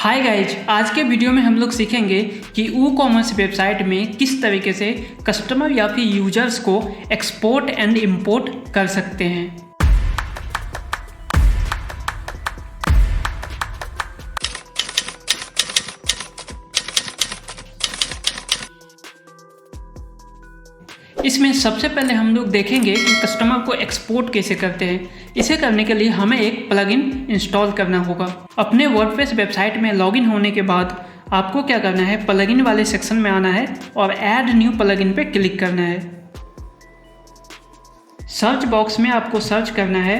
Hi guys, आज के video में हम लोग सीखेंगे कि ई कॉमर्स वेबसाइट में किस तरीके से कस्टमर या फिर यूजर्स को एक्सपोर्ट एंड इंपोर्ट कर सकते हैं। इसमें सबसे पहले हम लोग देखेंगे कि कस्टमर को एक्सपोर्ट कैसे करते हैं। इसे करने के लिए हमें एक प्लगइन इंस्टॉल करना होगा। अपने वर्डप्रेस वेबसाइट में लॉगिन होने के बाद आपको क्या करना है, प्लगइन वाले सेक्शन में आना है और ऐड न्यू प्लगइन पे क्लिक करना है। सर्च बॉक्स में आपको सर्च करना है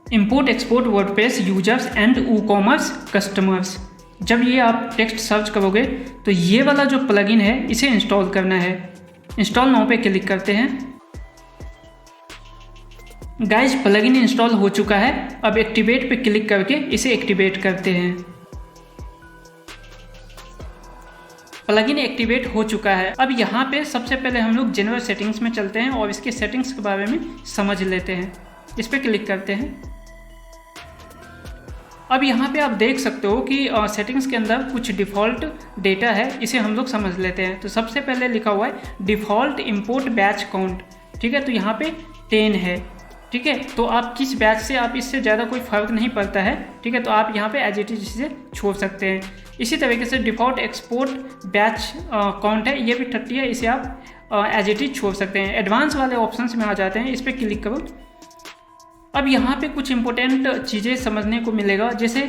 import export WordPress users and e commerce customers. जब ये आप टेक्स्ट सर्च करोगे तो ये वाला जो प्लगइन है इसे इंस्टॉल करना है। इंस्टॉल नाउ पे क्लिक करते हैं। गाइज, प्लगइन इंस्टॉल हो चुका है। अब एक्टिवेट पे क्लिक करके इसे एक्टिवेट करते हैं। प्लगइन एक्टिवेट हो चुका है। अब यहाँ पे सबसे पहले हम लोग जनरल सेटिंग्स में चलते हैं और इसके सेटिंग्स के बारे में समझ लेते हैं। इस पे क्लिक करते हैं। अब यहाँ पे आप देख सकते हो कि सेटिंग्स के अंदर कुछ डिफ़ॉल्ट डेटा है, इसे हम लोग समझ लेते हैं। तो सबसे पहले लिखा हुआ है डिफ़ॉल्ट इंपोर्ट बैच काउंट, ठीक है। तो यहाँ पे 10 है, ठीक है। तो आप किस बैच से, आप इससे ज़्यादा कोई फ़र्क नहीं पड़ता है, ठीक है। तो आप यहाँ पे एज इट इज से छोड़ सकते हैं। इसी तरीके से डिफ़ॉल्ट एक्सपोर्ट बैच काउंट है, ये भी 30 है, इसे आप एज इट इज छोड़ सकते हैं। एडवांस वाले ऑप्शंस में आ जाते हैं, इस पर क्लिक करो। अब यहाँ पे कुछ इंपॉर्टेंट चीज़ें समझने को मिलेगा, जैसे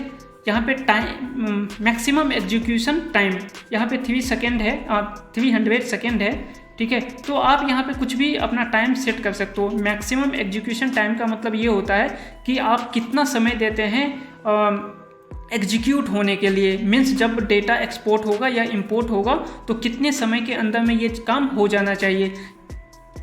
यहाँ पे टाइम मैक्सिमम एग्जीक्यूशन टाइम यहाँ पे 3 सेकेंड है, 300 सेकेंड है, ठीक है। तो आप यहाँ पे कुछ भी अपना टाइम सेट कर सकते हो। मैक्सिमम एग्जीक्यूशन टाइम का मतलब ये होता है कि आप कितना समय देते हैं एग्जीक्यूट होने के लिए। मीन्स जब डेटा एक्सपोर्ट होगा या इंपोर्ट होगा तो कितने समय के अंदर में ये काम हो जाना चाहिए।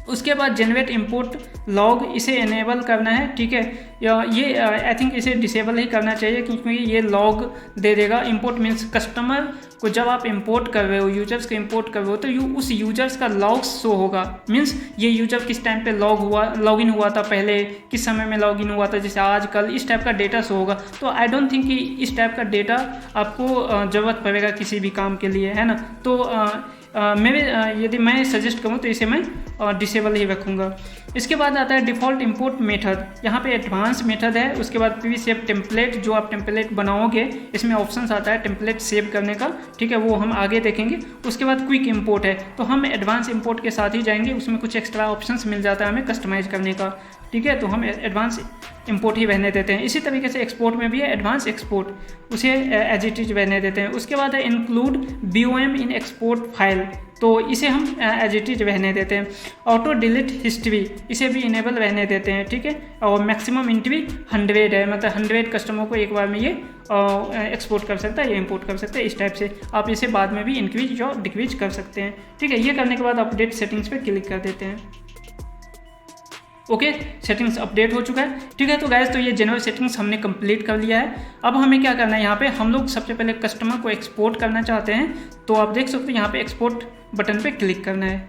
उसके बाद जनरेट इंपोर्ट लॉग, इसे इनेबल करना है, ठीक है। या ये आई थिंक इसे डिसेबल ही करना चाहिए क्योंकि ये लॉग दे देगा। इंपोर्ट मीन्स कस्टमर को जब आप इंपोर्ट कर रहे हो, यूजर्स को इंपोर्ट कर रहे हो, तो उस यूजर्स का लॉग शो होगा। मीन्स ये यूजर किस टाइम पे लॉगिन हुआ था, पहले किस समय में लॉगिन हुआ था, जैसे आज कल, इस टाइप का डेटा शो होगा। तो आई डोंट थिंक कि इस टाइप का डेटा आपको ज़रूरत पड़ेगा किसी भी काम के लिए, है ना। तो यदि मैं सजेस्ट करूँ तो इसे मैं डिसेबल ही रखूँगा। इसके बाद आता है डिफ़ॉल्ट इंपोर्ट मेथड, यहाँ पे एडवांस मेथड है। उसके बाद प्री सेव टेम्पलेट, जो आप टेम्पलेट बनाओगे इसमें ऑप्शंस आता है टेम्पलेट सेव करने का, ठीक है, वो हम आगे देखेंगे। उसके बाद क्विक इंपोर्ट है, तो हम एडवांस इंपोर्ट के साथ ही जाएंगे, उसमें कुछ एक्स्ट्रा ऑप्शंस मिल जाता है हमें कस्टमाइज करने का, ठीक है। तो हम एडवांस इंपोर्ट ही रहने देते हैं। इसी तरीके से एक्सपोर्ट में भी है एडवांस एक्सपोर्ट, उसे एज इट इज रहने देते हैं। उसके बाद है include BOM in export file, तो इसे हम एज इट इज रहने देते हैं। ऑटो डिलीट हिस्ट्री, इसे भी इनेबल रहने देते हैं, ठीक है। और मैक्सिमम एंट्री 100 है, मतलब 100 कस्टमर को एक बार में ये एक्सपोर्ट कर सकता है या इंपोर्ट कर सकता है। इस टाइप से आप इसे बाद में भी इंक्रीज और डिक्रीज कर सकते हैं, ठीक है। ये करने के बाद अपडेट सेटिंग्स पे क्लिक कर देते हैं। ओके, सेटिंग्स अपडेट हो चुका है, ठीक है। तो गाइस, तो ये जनरल सेटिंग्स हमने कंप्लीट कर लिया है। अब हमें क्या करना है, यहाँ पे हम लोग सबसे पहले कस्टमर को एक्सपोर्ट करना चाहते हैं, तो आप देख सकते हो यहाँ पे एक्सपोर्ट बटन पे क्लिक करना है।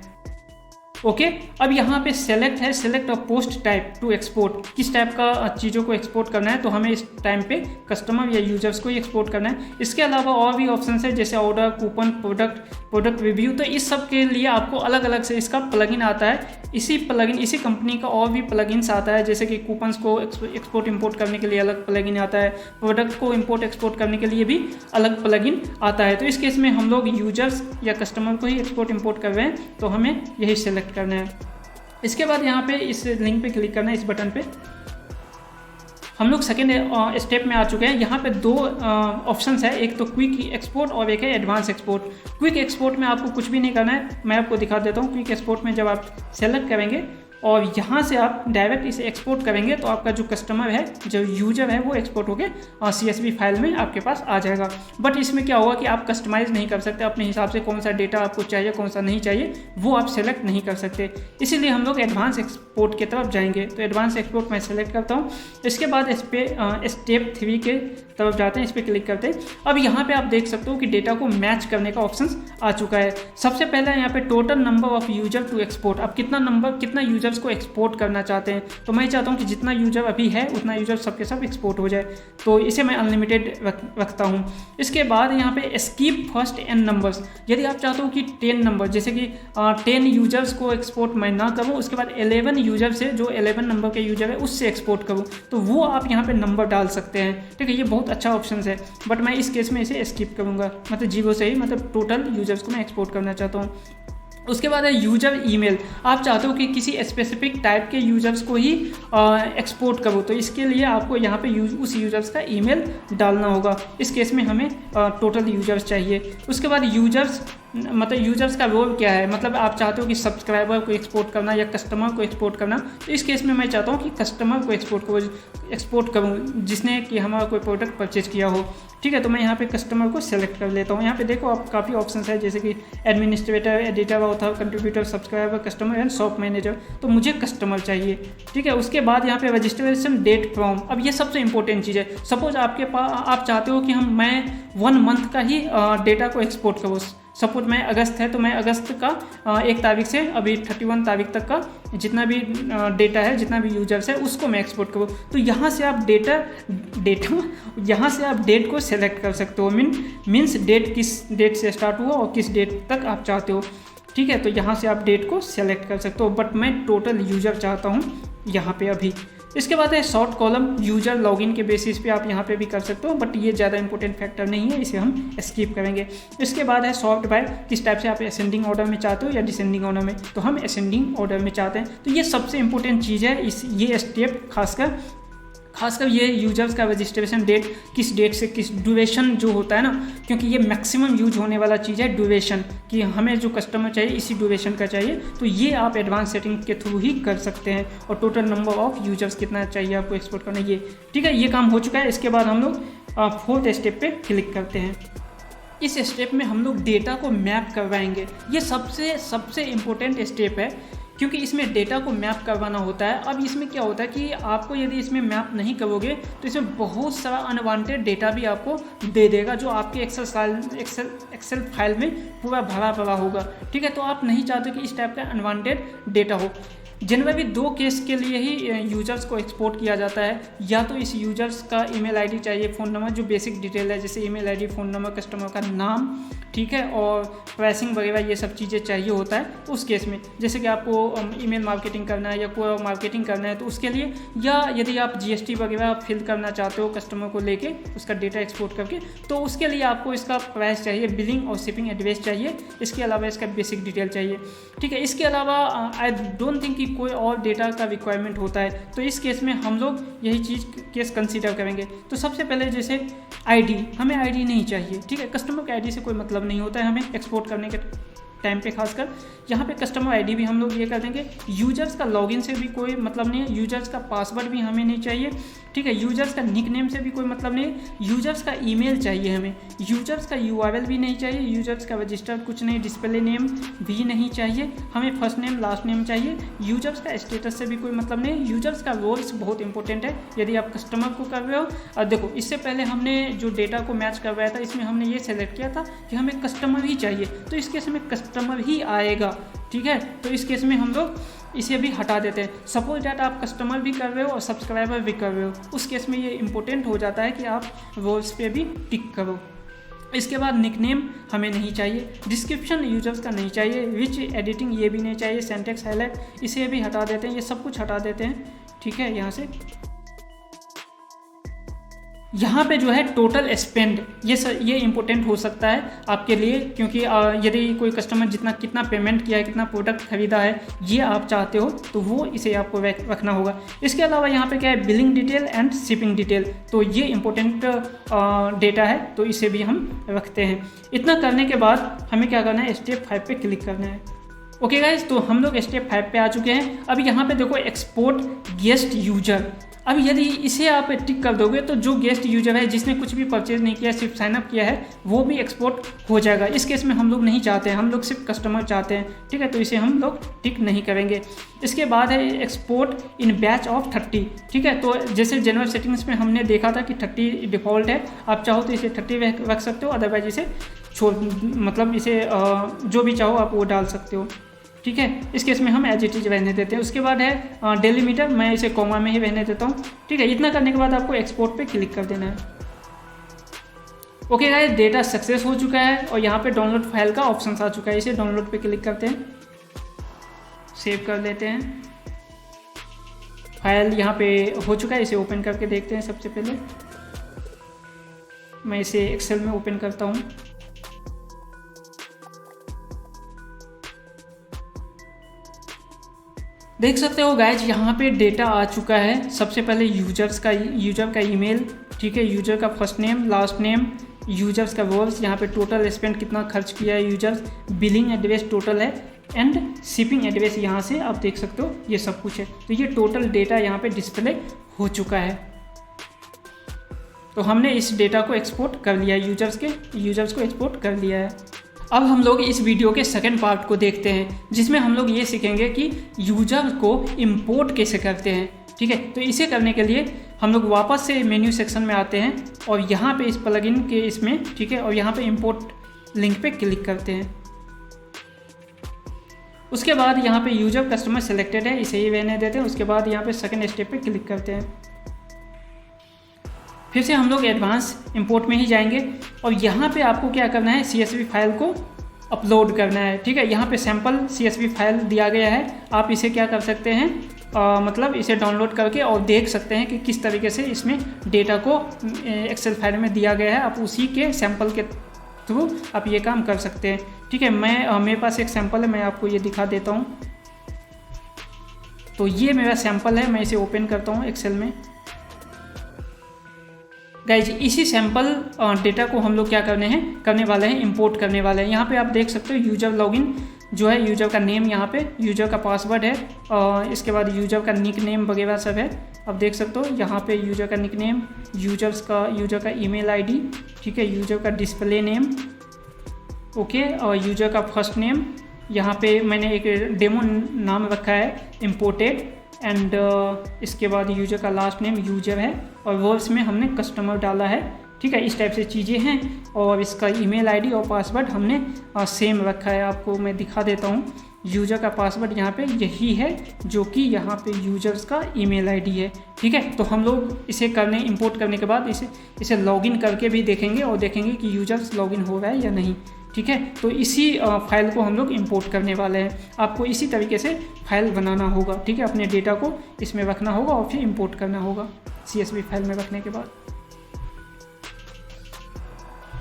ओके, अब यहाँ पे सेलेक्ट है, select a post type two export, किस टाइप का चीज़ों को एक्सपोर्ट करना है। तो हमें इस टाइम पे कस्टमर या यूजर्स को ही एक्सपोर्ट करना है। इसके अलावा और भी ऑप्शन है, जैसे ऑर्डर, कूपन, प्रोडक्ट रिव्यू। तो इस सब के लिए आपको अलग अलग से इसका प्लगइन आता है। इसी कंपनी का और भी प्लगइन्स आता है, जैसे कि कूपन्स को एक्सपोर्ट इंपोर्ट करने के लिए अलग प्लगइन आता है, प्रोडक्ट को इंपोर्ट एक्सपोर्ट करने के लिए भी अलग प्लगइन आता है। तो इस केस में हम लोग यूजर्स या कस्टमर को ही एक्सपोर्ट इंपोर्ट कर रहे हैं, तो हमें यही सेलेक्ट करना है। इसके बाद यहाँ पे इस लिंक पे क्लिक करना है, इस बटन पे। हम लोग सेकेंड स्टेप में आ चुके हैं। यहाँ पे 2 ऑप्शंस है, एक तो क्विक एक्सपोर्ट और एक है एडवांस एक्सपोर्ट। क्विक एक्सपोर्ट में आपको कुछ भी नहीं करना है, मैं आपको दिखा देता हूँ। क्विक एक्सपोर्ट में जब आप सेलेक्ट करेंगे और यहाँ से आप डायरेक्ट इसे एक्सपोर्ट करेंगे तो आपका जो कस्टमर है, जो यूजर है, वो एक्सपोर्ट होके CSV फाइल में आपके पास आ जाएगा। बट इसमें क्या होगा कि आप कस्टमाइज़ नहीं कर सकते अपने हिसाब से, कौन सा डेटा आपको चाहिए, कौन सा नहीं चाहिए, वो आप सेलेक्ट नहीं कर सकते। इसीलिए हम लोग एडवांस एक्सपोर्ट की तरफ जाएंगे। तो एडवांस एक्सपोर्ट मैं सेलेक्ट करता हूँ। इसके बाद इस पर स्टेप 3 के तरफ जाते हैं, इस पर क्लिक करते हैं। अब यहाँ पे आप देख सकते हो कि डेटा को मैच करने का ऑप्शन आ चुका है। सबसे पहले यहाँ पे total number of user to export, आप कितना यूजर यूजर्स को एक्सपोर्ट करना चाहते हैं, तो मैं चाहता हूँ कि जितना यूजर अभी है उतना यूजर सबके सब एक्सपोर्ट हो जाए, तो इसे मैं अनलिमिटेड रखता हूँ। इसके बाद यहाँ पे स्कीप फर्स्ट n नंबर्स, यदि आप चाहते हो कि 10 नंबर, जैसे कि 10 यूजर्स को एक्सपोर्ट मैं ना करूँ, उसके बाद 11 यूजर से, जो 11 नंबर के यूजर है उससे एक्सपोर्ट करूँ, तो वो आप यहाँ पे नंबर डाल सकते हैं। ठीक है, ये बहुत अच्छा ऑप्शन है, बट मैं इस केस में इसे स्किप करूँगा, मतलब 0 से ही, मतलब टोटल यूजर्स को मैं एक्सपोर्ट करना चाहता हूँ। उसके बाद है यूजर ईमेल, आप चाहते हो कि किसी स्पेसिफिक टाइप के यूजर्स को ही एक्सपोर्ट करो, तो इसके लिए आपको यहाँ पे उस यूजर्स का ईमेल डालना होगा। इस केस में हमें टोटल यूजर्स चाहिए। उसके बाद यूजर्स, मतलब यूजर्स का रोल क्या है, मतलब आप चाहते हो कि सब्सक्राइबर को एक्सपोर्ट करना या कस्टमर को एक्सपोर्ट करना, तो इस केस में मैं चाहता हूँ कि कस्टमर को एक्सपोर्ट करूँ जिसने कि हमारा कोई प्रोडक्ट परचेज किया हो। ठीक है, तो मैं यहाँ पे कस्टमर को सेलेक्ट कर लेता हूँ। यहाँ पे देखो आप काफ़ी ऑप्शंस है, जैसे कि administrator, editor, author, contributor, subscriber, customer and shop manager, तो मुझे कस्टमर चाहिए। ठीक है, उसके बाद यहाँ पे रजिस्ट्रेशन डेट फ्रॉम, अब ये सबसे इंपॉर्टेंट चीज़ है। सपोज आपके पास, आप चाहते हो कि मैं 1 मंथ का ही डेटा को एक्सपोर्ट करूँ। सपोज मैं अगस्त है, तो मैं अगस्त का 1 तारीख से अभी 31 तारीख तक का जितना भी डेटा है, जितना भी यूजर्स है, उसको मैं एक्सपोर्ट करूँ। तो यहाँ से आप यहाँ से आप डेट को सेलेक्ट कर सकते हो। मीन्स डेट किस डेट से स्टार्ट हुआ और किस डेट तक आप चाहते हो। ठीक है, तो यहाँ से आप डेट को सेलेक्ट कर सकते हो, बट मैं टोटल यूजर चाहता हूँ यहाँ पे अभी। इसके बाद है शॉर्ट कॉलम, यूजर लॉगिन के बेसिस पे आप यहाँ पे भी कर सकते हो, बट ये ज़्यादा इंपॉर्टेंट फैक्टर नहीं है, इसे हम स्किप करेंगे। इसके बाद है सॉर्ट बाय, किस टाइप से आप असेंडिंग ऑर्डर में चाहते हो या डिसेंडिंग ऑर्डर में, तो हम असेंडिंग ऑर्डर में चाहते हैं। तो ये सबसे इंपॉर्टेंट चीज़ है, ये स्टेप खासकर ये यूजर्स का रजिस्ट्रेशन डेट, किस डेट से किस ड्यूरेशन जो होता है ना, क्योंकि ये मैक्सिमम यूज होने वाला चीज़ है ड्यूरेशन, कि हमें जो कस्टमर चाहिए इसी ड्यूरेशन का चाहिए, तो ये आप एडवांस सेटिंग के थ्रू ही कर सकते हैं। और टोटल नंबर ऑफ यूजर्स कितना चाहिए आपको एक्सपोर्ट करना, ये ठीक है, ये काम हो चुका है। इसके बाद हम लोग 4th स्टेप पे क्लिक करते हैं। इस स्टेप में हम लोग डेटा को मैप करवाएंगे। ये सबसे इम्पोर्टेंट स्टेप है, क्योंकि इसमें डेटा को मैप करवाना होता है। अब इसमें क्या होता है कि आपको यदि इसमें मैप नहीं करोगे तो इसमें बहुत सारा अनवांटेड डेटा भी आपको दे देगा, जो आपके एक्सेल फाइल में पूरा भरा पड़ा होगा। ठीक है, तो आप नहीं चाहते कि इस टाइप का अनवांटेड डेटा हो। जनरली 2 केस के लिए ही यूजर्स को एक्सपोर्ट किया जाता है, या तो इस यूजर्स का ईमेल आईडी चाहिए, फ़ोन नंबर, जो बेसिक डिटेल है, जैसे email ID, phone number, customer का नाम, ठीक है, और प्राइसिंग वगैरह, ये सब चीज़ें चाहिए होता है। तो उस केस में जैसे कि आपको ईमेल मार्केटिंग करना है या कोई मार्केटिंग करना है, तो उसके लिए, या यदि आप GST वगैरह फिल करना चाहते हो कस्टमर को लेके, उसका डेटा एक्सपोर्ट करके, तो उसके लिए आपको इसका प्राइस चाहिए, बिलिंग और शिपिंग एड्रेस चाहिए, इसके अलावा इसका बेसिक डिटेल चाहिए। ठीक है, इसके अलावा आई डोंट थिंक कि कोई और डेटा का रिक्वायरमेंट होता है, तो इस केस में हम लोग यही चीज़ केस कंसीडर करेंगे। तो सबसे पहले जैसे आईडी, हमें आईडी नहीं चाहिए। ठीक है, कस्टमर के आईडी से कोई मतलब नहीं होता है हमें एक्सपोर्ट करने के टाइम पे, खासकर यहाँ पे कस्टमर आईडी भी हम लोग ये कर देंगे। यूजर्स का लॉगिन से भी कोई मतलब नहीं है, यूजर्स का पासवर्ड भी हमें नहीं चाहिए। ठीक है, यूजर्स का निकनेम से भी कोई मतलब नहीं है, यूजर्स का ईमेल चाहिए हमें, यूजर्स का URL भी नहीं चाहिए, यूजर्स का रजिस्टर्ड कुछ नहीं, डिस्प्ले नेम भी नहीं चाहिए, हमें फर्स्ट नेम लास्ट नेम चाहिए। यूजर्स का स्टेटस से भी कोई मतलब नहीं। यूजर्स का रोल्स बहुत इंपॉर्टेंट है यदि आप कस्टमर को कर रहे हो। और देखो, इससे पहले हमने जो डेटा को मैच करवाया था, इसमें हमने ये सेलेक्ट किया था कि हमें कस्टमर ही चाहिए, तो इस केस में कस्टमर ही आएगा। ठीक है, तो इस केस में हम लोग इसे भी हटा देते हैं। सपोज डेट आप कस्टमर भी कर रहे हो और सब्सक्राइबर भी कर रहे हो, उस केस में ये इंपॉर्टेंट हो जाता है कि आप रोल्स पे भी टिक करो। इसके बाद निकनेम हमें नहीं चाहिए, डिस्क्रिप्शन यूजर्स का नहीं चाहिए, विच एडिटिंग ये भी नहीं चाहिए, सिंटैक्स हाईलाइट इसे भी हटा देते हैं, ये सब कुछ हटा देते हैं। ठीक है, यहाँ से यहाँ पे जो है टोटल स्पेंड, ये इंपॉर्टेंट हो सकता है आपके लिए, क्योंकि यदि कोई कस्टमर कितना पेमेंट किया है, कितना प्रोडक्ट खरीदा है, ये आप चाहते हो, तो वो इसे आपको रखना होगा। इसके अलावा यहाँ पे क्या है, billing detail and shipping detail, तो ये इंपॉर्टेंट डेटा है, तो इसे भी हम रखते हैं। इतना करने के बाद हमें क्या करना है, स्टेप 5 पे क्लिक करना है। ओके गाइज, तो हम लोग स्टेप 5 पे आ चुके हैं। अब यहाँ पे देखो एक्सपोर्ट गेस्ट यूजर, अब यदि इसे आप टिक कर दोगे तो जो गेस्ट यूजर है, जिसने कुछ भी परचेज नहीं किया, सिर्फ साइनअप किया है, वो भी एक्सपोर्ट हो जाएगा। इस केस में हम लोग नहीं चाहते हैं, हम लोग सिर्फ कस्टमर चाहते हैं। ठीक है, तो इसे हम लोग टिक नहीं करेंगे। इसके बाद है एक्सपोर्ट इन बैच ऑफ 30। ठीक है, तो जैसे जनरल सेटिंग्स में हमने देखा था कि 30 डिफ़ॉल्ट है, आप चाहो तो इसे 30 रख सकते हो, अदरवाइज इसे मतलब इसे जो भी चाहो आप वो डाल सकते हो। ठीक है। इस केस में हम एज इट इज रहने देते हैं। उसके बाद है डेलीमीटर, मैं इसे कॉमा में ही रहने देता हूँ, ठीक है। इतना करने के बाद आपको एक्सपोर्ट पे क्लिक कर देना है। ओके गाइस, डेटा सक्सेस हो चुका है और यहाँ पे डाउनलोड फाइल का ऑप्शन आ चुका है। इसे डाउनलोड पे क्लिक करते हैं, सेव कर लेते हैं। फाइल यहाँ पे हो चुका है, इसे ओपन करके देखते हैं। सबसे पहले मैं इसे एक्सेल में ओपन करता हूँ। देख सकते हो गाइज, यहाँ पे डेटा आ चुका है। सबसे पहले यूजर का ईमेल, ठीक है, यूजर का first name, last name, users का वर्ड्स, यहाँ पे टोटल स्पेंड कितना खर्च किया है यूजर्स, बिलिंग एड्रेस टोटल है एंड शिपिंग एड्रेस यहाँ से आप देख सकते हो, ये सब कुछ है। तो ये टोटल डेटा यहाँ पे डिस्प्ले हो चुका है। तो हमने इस डेटा को एक्सपोर्ट कर लिया है, यूजर्स को एक्सपोर्ट कर लिया है। अब हम लोग इस वीडियो के सेकंड पार्ट को देखते हैं, जिसमें हम लोग ये सीखेंगे कि यूजर को इंपोर्ट कैसे करते हैं, ठीक है। तो इसे करने के लिए हम लोग वापस से मेन्यू सेक्शन में आते हैं और यहाँ पे इस प्लगइन के इसमें, ठीक है, और यहाँ पे इंपोर्ट लिंक पे क्लिक करते हैं। उसके बाद यहाँ पे यूजर कस्टमर सेलेक्टेड है, इसे ही रहने देते हैं। उसके बाद यहाँ पे सेकंड स्टेप पे क्लिक करते हैं। फिर से हम लोग एडवांस इंपोर्ट में ही जाएंगे और यहाँ पे आपको क्या करना है, CSV फाइल को अपलोड करना है, ठीक है। यहाँ पे सैम्पल CSV फाइल दिया गया है, आप इसे क्या कर सकते हैं, मतलब इसे डाउनलोड करके और देख सकते हैं कि किस तरीके से इसमें डेटा को एक्सेल फाइल में दिया गया है। आप उसी के सैम्पल के थ्रू आप ये काम कर सकते हैं, ठीक है। मेरे पास एक सैम्पल है, मैं आपको ये दिखा देता हूँ। तो ये मेरा सैम्पल है, मैं इसे ओपन करता हूँ एक्सेल में। गाइज, इसी सैम्पल डेटा को हम लोग क्या करने वाले हैं, इंपोर्ट करने वाले हैं। यहाँ पे आप देख सकते हो यूजर लॉगिन जो है, यूजर का नेम, यहाँ पे यूजर का पासवर्ड है, इसके बाद यूजर का निक नेम वगैरह सब है। आप देख सकते हो यहाँ पे यूजर का निक नेम, यूजर का ईमेल आईडी, ठीक है, यूजर का डिस्प्ले नेम, ओके, और यूजर का फर्स्ट नेम। यहाँ पे मैंने एक डेमो नाम रखा है इम्पोर्टेड एंड इसके बाद यूजर का लास्ट नेम यूजर है और वर्ड्स में हमने कस्टमर डाला है, ठीक है। इस टाइप से चीज़ें हैं और इसका ईमेल आईडी और पासवर्ड हमने सेम रखा है। आपको मैं दिखा देता हूँ, यूजर का पासवर्ड यहाँ पे यही है जो कि यहाँ पे यूजर्स का ईमेल आईडी है, ठीक है। तो हम लोग इसे इंपोर्ट करने के बाद इसे लॉगिन करके भी देखेंगे और देखेंगे कि यूजर्स लॉगिन हो रहा है या नहीं, ठीक है। तो इसी फाइल को हम लोग इंपोर्ट करने वाले हैं। आपको इसी तरीके से फाइल बनाना होगा, ठीक है। अपने डेटा को इसमें रखना होगा और फिर इंपोर्ट करना होगा CSV फाइल में रखने के बाद।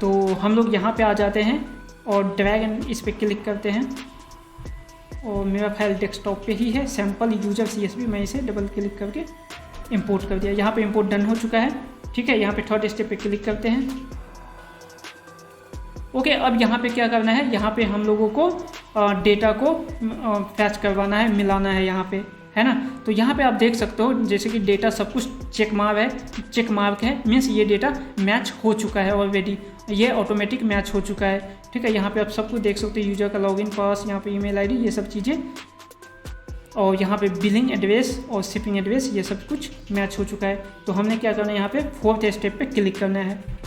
तो हम लोग यहाँ पे आ जाते हैं और ड्रैग एंड इस पर क्लिक करते हैं और मेरा फाइल डेस्कटॉप पे ही है, सैम्पल यूजर CSV। मैं इसे डबल क्लिक करके इंपोर्ट कर दिया। यहाँ पे इंपोर्ट डन हो चुका है, ठीक है। यहाँ पे थर्ड स्टेप पे क्लिक करते हैं, ओके। अब यहाँ पे क्या करना है, यहाँ पे हम लोगों को डेटा को फैच करवाना है, मिलाना है यहाँ पे, है ना। तो यहाँ पे आप देख सकते हो जैसे कि डेटा सब कुछ चेक मार्क है, मीन्स ये डेटा मैच हो चुका है ऑलरेडी, ये ऑटोमेटिक मैच हो चुका है, ठीक है। यहाँ पे आप सब कुछ देख सकते हो, यूजर का लॉगिन पास, यहाँ पे ईमेल आईडी, ये सब चीज़ें, और यहाँ पे बिलिंग एड्रेस और शिपिंग एड्रेस, ये सब कुछ मैच हो चुका है। तो हमने क्या करना है, यहाँ पे फोर्थ स्टेप पे क्लिक करना है।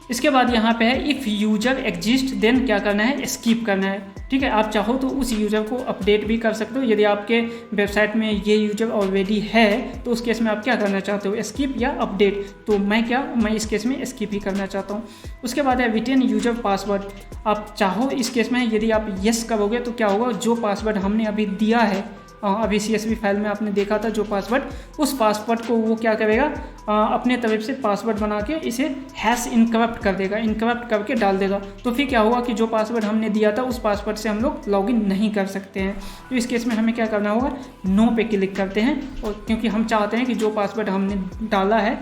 इसके बाद यहाँ पे है इफ़ यूजर एग्जिस्ट देन क्या करना है, स्किप करना है, ठीक है। आप चाहो तो उस यूजर को अपडेट भी कर सकते हो। यदि आपके वेबसाइट में ये यूजर ऑलरेडी है तो उस केस में आप क्या करना चाहते हो, स्किप या अपडेट। तो मैं इस केस में स्किप ही करना चाहता हूँ। उसके बाद है रिटेन यूजर पासवर्ड। आप चाहो इस केस में यदि आप येस करोगे तो क्या होगा, जो पासवर्ड हमने अभी दिया है, अभी CSV फाइल में आपने देखा था जो पासवर्ड, उस पासवर्ड को वो क्या करेगा, अपने तरफ से पासवर्ड बना के इसे हैश इनकरप्ट कर देगा, इनकरप्ट करके डाल देगा। तो फिर क्या होगा कि जो पासवर्ड हमने दिया था उस पासवर्ड से हम लोग लॉगिन नहीं कर सकते हैं। तो इस केस में हमें क्या करना होगा, नो पे क्लिक करते हैं, और क्योंकि हम चाहते हैं कि जो पासवर्ड हमने डाला है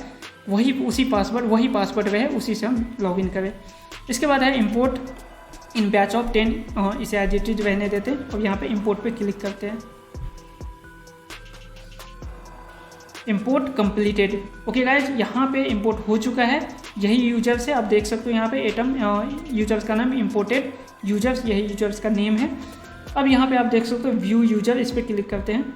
वही पासवर्ड रहे, उसी से हम लॉगिन करें। इसके बाद है इम्पोर्ट इन बैच ऑफ 10, इसे एज इट इज रहने देते हैं और यहाँ पे इम्पोर्ट पे क्लिक करते हैं। इंपोर्ट कंप्लीटेड, ओके गाइज, यहाँ पे इंपोर्ट हो चुका है। यही यूजर से आप देख सकते हो, यहाँ पे एटम यूजर्स का नाम, इंपोर्टेड यूजर्स, यही यूजर्स का नेम है। अब यहाँ पे आप देख सकते हो व्यू यूजर, इस पर क्लिक करते हैं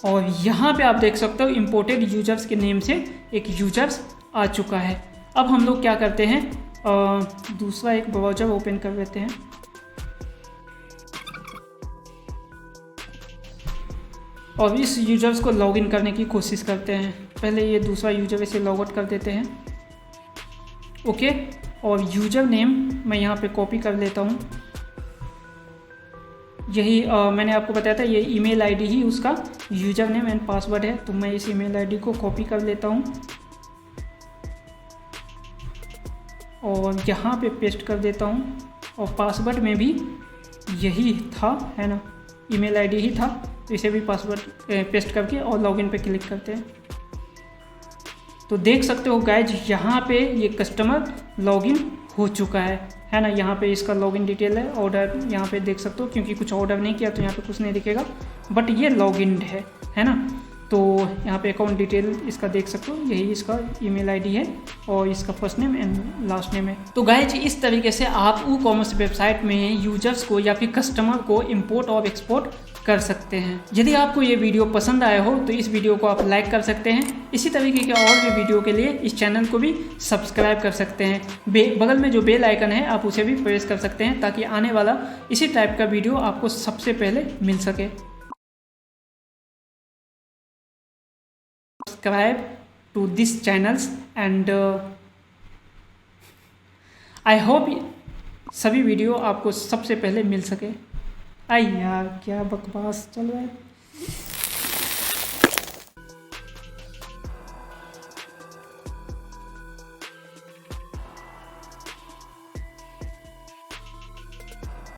और यहाँ पे आप देख सकते हो इंपोर्टेड यूजर्स के नेम से एक यूजर्स आ चुका है। अब हम लोग क्या करते हैं, दूसरा एक ब्राउज़र ओपन कर लेते हैं। और इस यूजर्स को लॉगिन करने की कोशिश करते हैं। पहले ये दूसरा यूजर इसे लॉग आउट कर देते हैं। ओके, और यूज़र नेम मैं यहाँ पे कॉपी कर लेता हूँ। यही मैंने आपको बताया था, ये ईमेल आईडी ही उसका यूज़र नेम एंड पासवर्ड है, तो मैं इस ईमेल आईडी को कॉपी कर लेता हूँ और यहाँ पे पेस्ट कर देता हूँ। और पासवर्ड में भी यही था, है ना, ईमेल आईडी ही था, तो इसे भी पासवर्ड पेस्ट करके और लॉगिन पे क्लिक करते हैं। तो देख सकते हो गाइज, यहाँ पे ये कस्टमर लॉगिन हो चुका है ना। यहाँ पे इसका लॉगिन डिटेल है, ऑर्डर यहाँ पे देख सकते हो, क्योंकि कुछ ऑर्डर नहीं किया तो यहाँ पे कुछ नहीं दिखेगा, बट ये लॉगिन है ना। तो यहाँ पे अकाउंट डिटेल इसका देख सकते हो, यही इसका ईमेल आईडी है और इसका first name and last name है। तो गाइज, इस तरीके से आप ई कॉमर्स वेबसाइट में यूजर्स को या फिर कस्टमर को इंपोर्ट और एक्सपोर्ट कर सकते हैं। यदि आपको ये वीडियो पसंद आया हो तो इस वीडियो को आप लाइक कर सकते हैं। इसी तरीके के और भी वीडियो के लिए इस चैनल को भी सब्सक्राइब कर सकते हैं। बगल में जो बेल आइकन है आप उसे भी प्रेस कर सकते हैं, ताकि आने वाला इसी टाइप का वीडियो आपको सबसे पहले मिल सके। Subscribe to this channels and I hope सभी वीडियो आपको सबसे पहले मिल सके। आई यार, क्या बकवास चल रहा है।